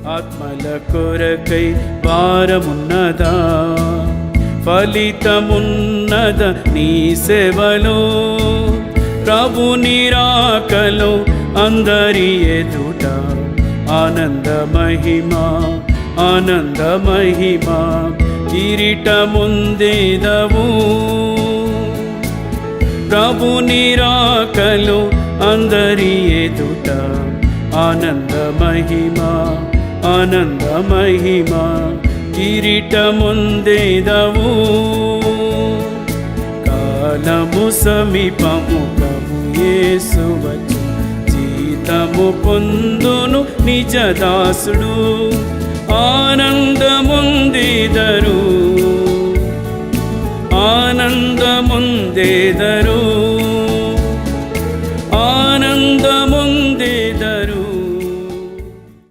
ఆత్మల కొరకై భారమున్నదా, ఫలితమున్నద నీ సేవలో. ప్రభు నిరాకలో అందరి ఎదుట ఆనంద మహిమా, ఆనంద మహిమా కిరీటముందేదవు. ప్రభు నిరాకలో అందరి ఎదుట ఆనంద మహిమా, ఆనంద మహిమా కిరీటముందేదవు. కాలము సమీపము, ప్రభు యేసు వచ్చు, జీతము పొందును నిజ దాసుడు. ఆనందముందేదరు, ఆనందముందేదరు.